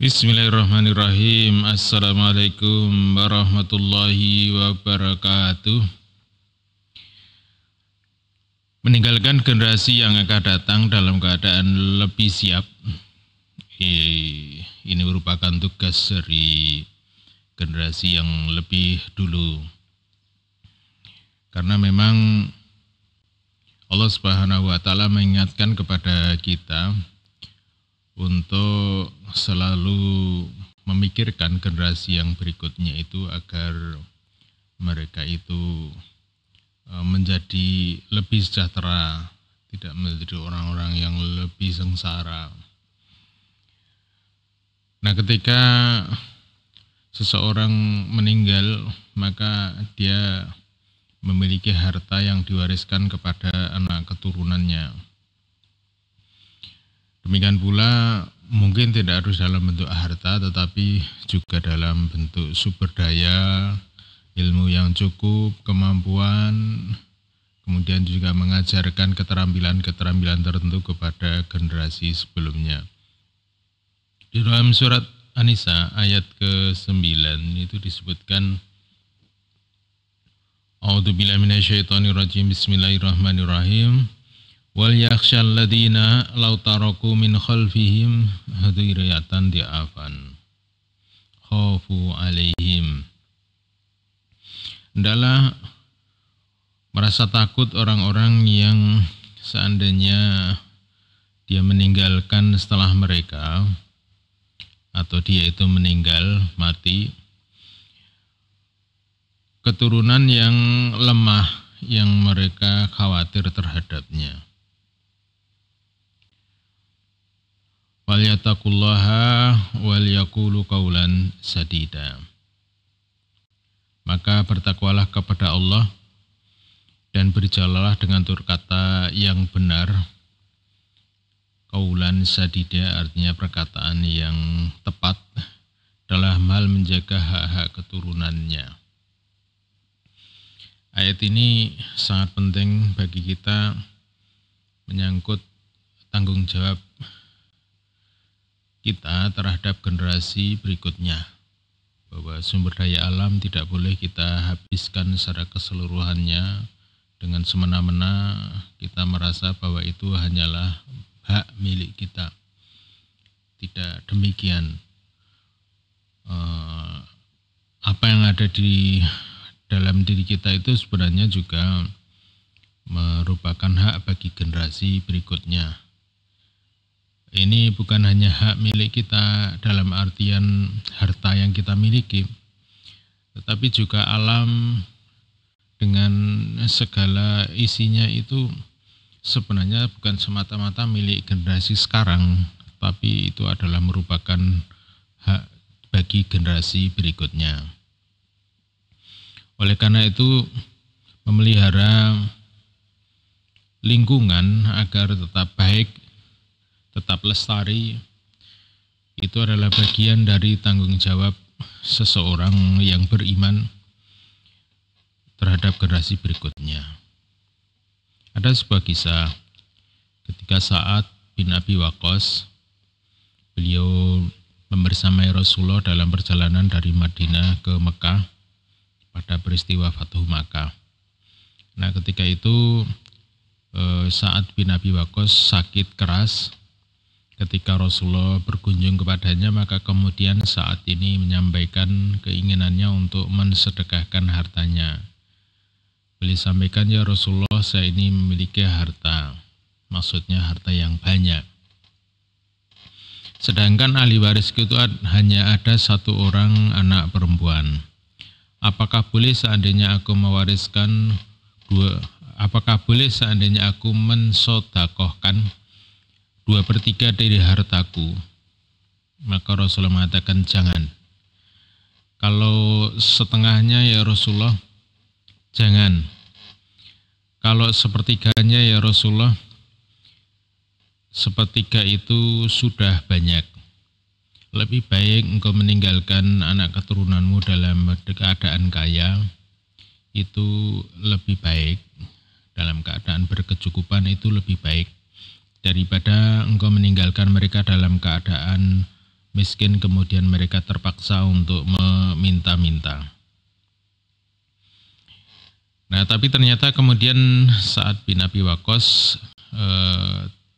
Bismillahirrahmanirrahim. Assalamualaikum warahmatullahi wabarakatuh. Meninggalkan generasi yang akan datang dalam keadaan lebih siap. Ini merupakan tugas dari generasi yang lebih dulu. Karena memang Allah Subhanahu wa taala mengingatkan kepada kita untuk selalu memikirkan generasi yang berikutnya itu agar mereka itu menjadi lebih sejahtera, tidak menjadi orang-orang yang lebih sengsara. Nah, ketika seseorang meninggal, maka dia memiliki harta yang diwariskan kepada anak keturunannya. Demikian pula mungkin tidak harus dalam bentuk harta, tetapi juga dalam bentuk sumber daya, ilmu yang cukup, kemampuan, kemudian juga mengajarkan keterampilan-keterampilan tertentu kepada generasi sebelumnya. Di dalam surat An-Nisa ayat ke-9 itu disebutkan A'udzubillahi minasyaitonirrajim. Bismillahirrahmanirrahim. Wal yakhshal ladina law taraku min khalfihim dzurriyyatan di'afan khafu alaihim. Adalah merasa takut orang-orang yang seandainya dia meninggalkan setelah mereka, atau dia itu meninggal, mati, keturunan yang lemah yang mereka khawatir terhadapnya. Walyattaqullaha walyaqulu qawlan sadida. Maka bertakwalah kepada Allah dan berjalanlah dengan tutur kata yang benar. Qawlan sadida artinya perkataan yang tepat dalam hal menjaga hak-hak keturunannya. Ayat ini sangat penting bagi kita menyangkut tanggung jawab kita terhadap generasi berikutnya, bahwa sumber daya alam tidak boleh kita habiskan secara keseluruhannya dengan semena-mena kita merasa bahwa itu hanyalah hak milik kita. Tidak demikian. Apa yang ada di dalam diri kita itu sebenarnya juga merupakan hak bagi generasi berikutnya. Ini bukan hanya hak milik kita dalam artian harta yang kita miliki, tetapi juga alam dengan segala isinya itu sebenarnya bukan semata-mata milik generasi sekarang, tapi itu adalah merupakan hak bagi generasi berikutnya. Oleh karena itu, memelihara lingkungan agar tetap baik, tetap lestari, itu adalah bagian dari tanggung jawab seseorang yang beriman terhadap generasi berikutnya. Ada sebuah kisah ketika Sa'ad bin Abi Waqqas, beliau membersamai Rasulullah dalam perjalanan dari Madinah ke Mekah pada peristiwa Fathu Makkah. Nah, ketika itu Sa'ad bin Abi Waqqas sakit keras. Ketika Rasulullah berkunjung kepadanya, maka kemudian saat ini menyampaikan keinginannya untuk mensedekahkan hartanya. Beliau sampaikan, ya Rasulullah, saya ini memiliki harta, maksudnya harta yang banyak. Sedangkan ahli warisku itu hanya ada satu orang anak perempuan. Apakah boleh seandainya aku mewariskan apakah boleh seandainya aku mensodakohkan 2/3 dari hartaku? Maka Rasulullah mengatakan, jangan. Kalau setengahnya ya Rasulullah, jangan. Kalau sepertiganya ya Rasulullah, sepertiga itu sudah banyak. Lebih baik engkau meninggalkan anak keturunanmu dalam keadaan kaya, itu lebih baik. Dalam keadaan berkecukupan itu lebih baik daripada engkau meninggalkan mereka dalam keadaan miskin kemudian mereka terpaksa untuk meminta-minta. Nah, tapi ternyata kemudian Sa'ad bin Abi Waqqas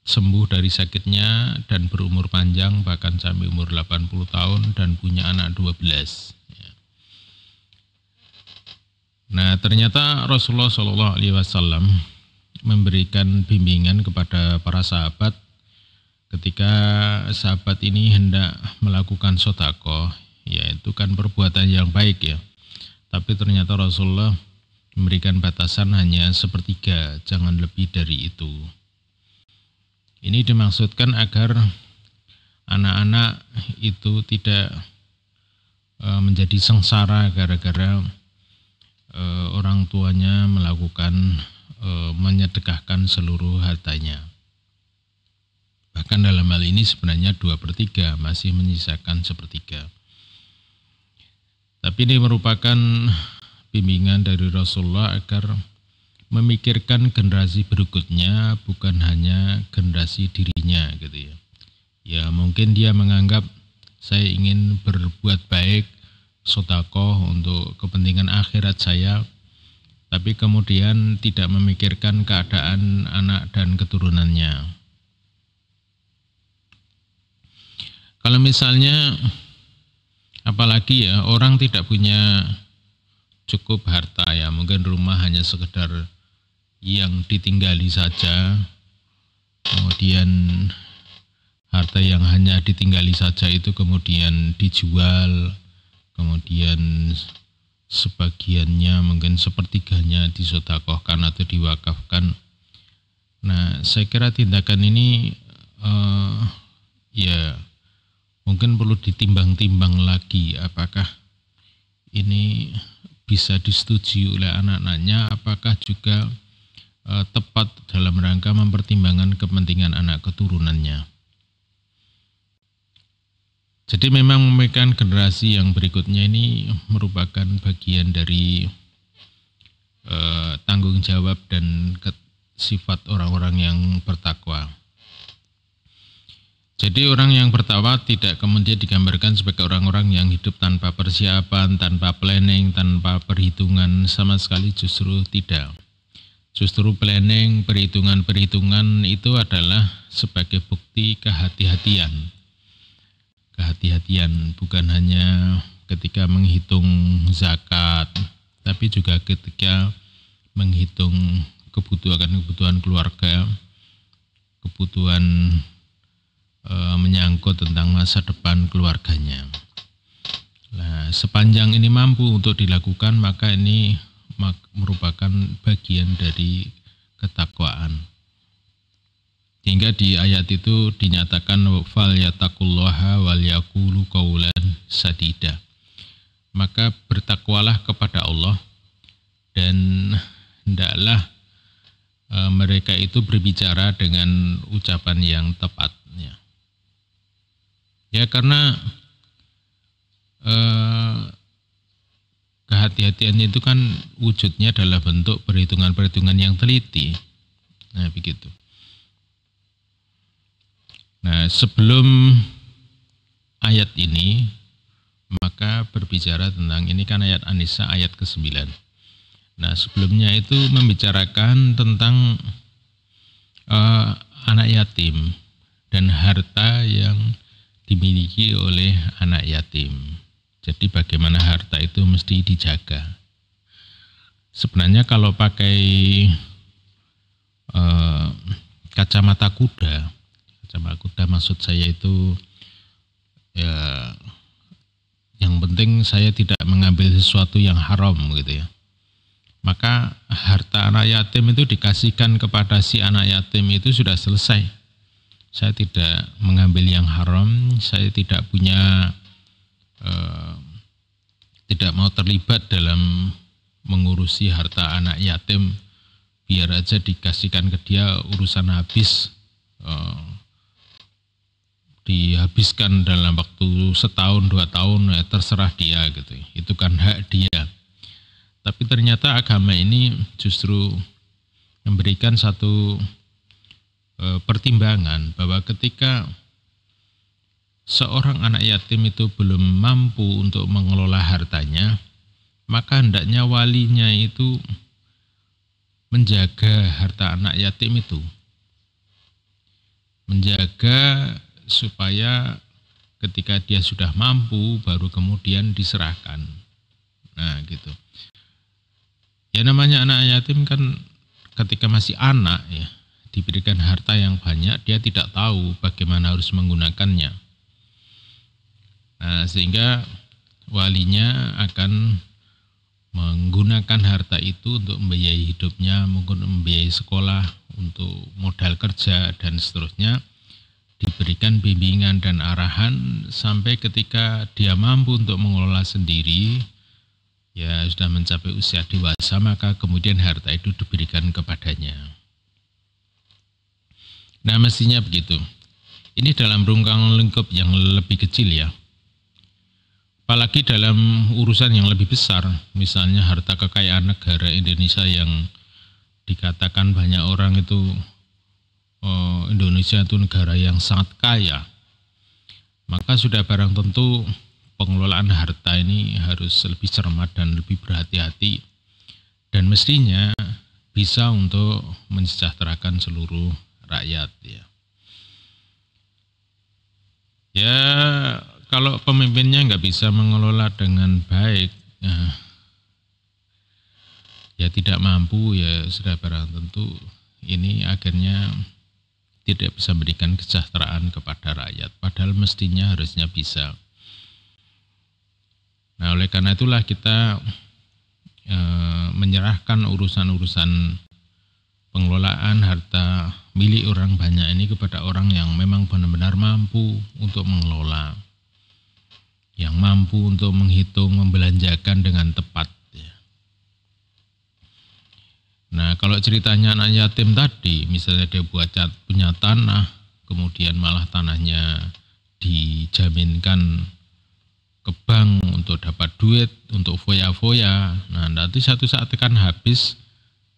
sembuh dari sakitnya dan berumur panjang bahkan sampai umur 80 tahun dan punya anak 12. Nah, ternyata Rasulullah SAW memberikan bimbingan kepada para sahabat ketika sahabat ini hendak melakukan sedekah, yaitu kan perbuatan yang baik ya. Tapi ternyata Rasulullah memberikan batasan hanya sepertiga, jangan lebih dari itu. Ini dimaksudkan agar anak-anak itu tidak menjadi sengsara gara-gara orang tuanya melakukan menyedekahkan seluruh hartanya. Bahkan dalam hal ini sebenarnya 2/3 masih menyisakan sepertiga. Tapi ini merupakan bimbingan dari Rasulullah agar memikirkan generasi berikutnya, bukan hanya generasi dirinya gitu ya. Ya mungkin dia menganggap saya ingin berbuat baik, sedekah untuk kepentingan akhirat saya, tapi kemudian tidak memikirkan keadaan anak dan keturunannya. Kalau misalnya apalagi ya orang tidak punya cukup harta ya, mungkin rumah hanya sekedar yang ditinggali saja, kemudian harta yang hanya ditinggali saja itu kemudian dijual, kemudian sebagiannya mungkin sepertiganya disedekahkan atau diwakafkan. Nah, saya kira tindakan ini ya mungkin perlu ditimbang-timbang lagi apakah ini bisa disetujui oleh anak-anaknya, apakah juga tepat dalam rangka mempertimbangkan kepentingan anak keturunannya. Jadi memang memikirkan generasi yang berikutnya ini merupakan bagian dari tanggung jawab dan sifat orang-orang yang bertakwa. Jadi orang yang bertakwa tidak kemudian digambarkan sebagai orang-orang yang hidup tanpa persiapan, tanpa planning, tanpa perhitungan, sama sekali justru tidak. Justru planning, perhitungan-perhitungan itu adalah sebagai bukti kehati-hatian. Kehati-hatian bukan hanya ketika menghitung zakat, tapi juga ketika menghitung kebutuhan keluarga, kebutuhan menyangkut tentang masa depan keluarganya. Nah, sepanjang ini mampu untuk dilakukan, maka ini merupakan bagian dari ketakwaan. Hingga di ayat itu dinyatakan fal yattaqullaha wal yaqulu qaulan sadida. Maka bertakwalah kepada Allah dan hendaklah mereka itu berbicara dengan ucapan yang tepat. Ya karena kehati-hatian itu kan wujudnya adalah bentuk perhitungan-perhitungan yang teliti. Nah begitu. Nah sebelum ayat ini maka berbicara tentang, ini kan ayat An-Nisa ayat ke-9. Nah sebelumnya itu membicarakan tentang anak yatim dan harta yang dimiliki oleh anak yatim. Jadi bagaimana harta itu mesti dijaga. Sebenarnya kalau pakai kacamata kuda maksud saya itu ya yang penting saya tidak mengambil sesuatu yang haram gitu ya. Maka harta anak yatim itu dikasihkan kepada si anak yatim itu sudah selesai. Saya tidak mengambil yang haram, saya tidak punya, tidak mau terlibat dalam mengurusi harta anak yatim, biar aja dikasihkan ke dia, urusan habis, dihabiskan dalam waktu setahun, 2 tahun, ya terserah dia gitu. Itu kan hak dia. Tapi ternyata agama ini justru memberikan satu pertimbangan bahwa ketika seorang anak yatim itu belum mampu untuk mengelola hartanya, maka hendaknya walinya itu menjaga harta anak yatim itu. Menjaga supaya ketika dia sudah mampu baru kemudian diserahkan. Nah, gitu. Ya namanya anak yatim kan ketika masih anak ya, diberikan harta yang banyak, dia tidak tahu bagaimana harus menggunakannya. Nah, sehingga walinya akan menggunakan harta itu untuk membiayai hidupnya, mungkin membiayai sekolah, untuk modal kerja dan seterusnya, diberikan bimbingan dan arahan sampai ketika dia mampu untuk mengelola sendiri, ya sudah mencapai usia dewasa, maka kemudian harta itu diberikan kepadanya. Nah, mestinya begitu. Ini dalam rungkang lingkup yang lebih kecil ya. Apalagi dalam urusan yang lebih besar, misalnya harta kekayaan negara Indonesia yang dikatakan banyak orang itu Indonesia itu negara yang sangat kaya, maka sudah barang tentu pengelolaan harta ini harus lebih cermat dan lebih berhati-hati, dan mestinya bisa untuk mensejahterakan seluruh rakyat ya. Ya, kalau pemimpinnya nggak bisa mengelola dengan baik, ya tidak mampu, ya sudah barang tentu ini akhirnya tidak bisa memberikan kesejahteraan kepada rakyat, padahal mestinya harusnya bisa. Nah, oleh karena itulah kita menyerahkan urusan-urusan pengelolaan harta milik orang banyak ini kepada orang yang memang benar-benar mampu untuk mengelola, yang mampu untuk menghitung, membelanjakan dengan tepat. Nah, kalau ceritanya anak yatim tadi, misalnya dia punya tanah, kemudian malah tanahnya dijaminkan ke bank untuk dapat duit, untuk foya-foya. Nah, nanti satu saat akan habis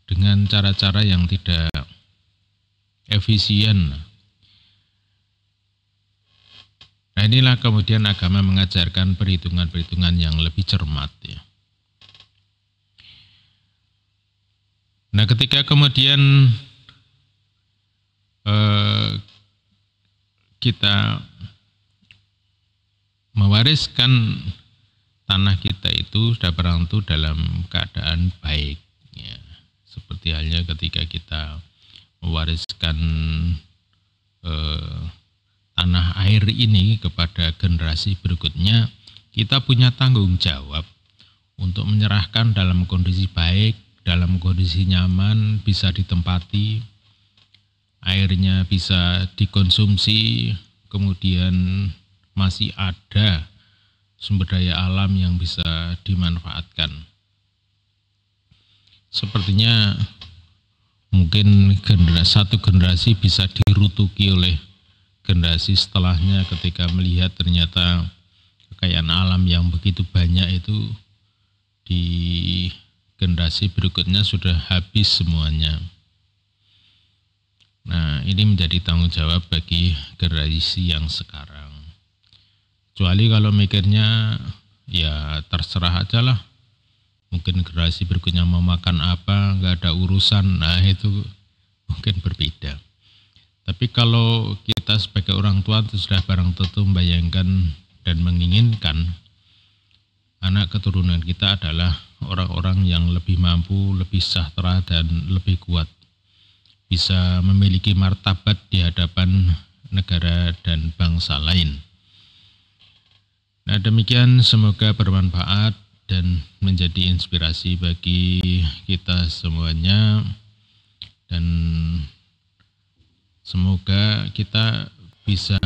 dengan cara-cara yang tidak efisien. Nah, inilah kemudian agama mengajarkan perhitungan-perhitungan yang lebih cermat ya. Nah, ketika kemudian kita mewariskan tanah kita itu sudah barang tentu dalam keadaan baik ya. Seperti halnya ketika kita mewariskan tanah air ini kepada generasi berikutnya, kita punya tanggung jawab untuk menyerahkan dalam kondisi baik, dalam kondisi nyaman, bisa ditempati, airnya bisa dikonsumsi, kemudian masih ada sumber daya alam yang bisa dimanfaatkan. Sepertinya mungkin satu generasi bisa dirutuki oleh generasi setelahnya ketika melihat ternyata kekayaan alam yang begitu banyak itu di generasi berikutnya sudah habis semuanya. Nah, ini menjadi tanggung jawab bagi generasi yang sekarang. Kecuali kalau mikirnya ya terserah aja lah, mungkin generasi berikutnya mau makan apa, nggak ada urusan, nah itu mungkin berbeda. Tapi kalau kita sebagai orang tua itu sudah barang tentu membayangkan dan menginginkan anak keturunan kita adalah orang-orang yang lebih mampu, lebih sejahtera, dan lebih kuat, bisa memiliki martabat di hadapan negara dan bangsa lain. Nah, demikian, semoga bermanfaat dan menjadi inspirasi bagi kita semuanya, dan semoga kita bisa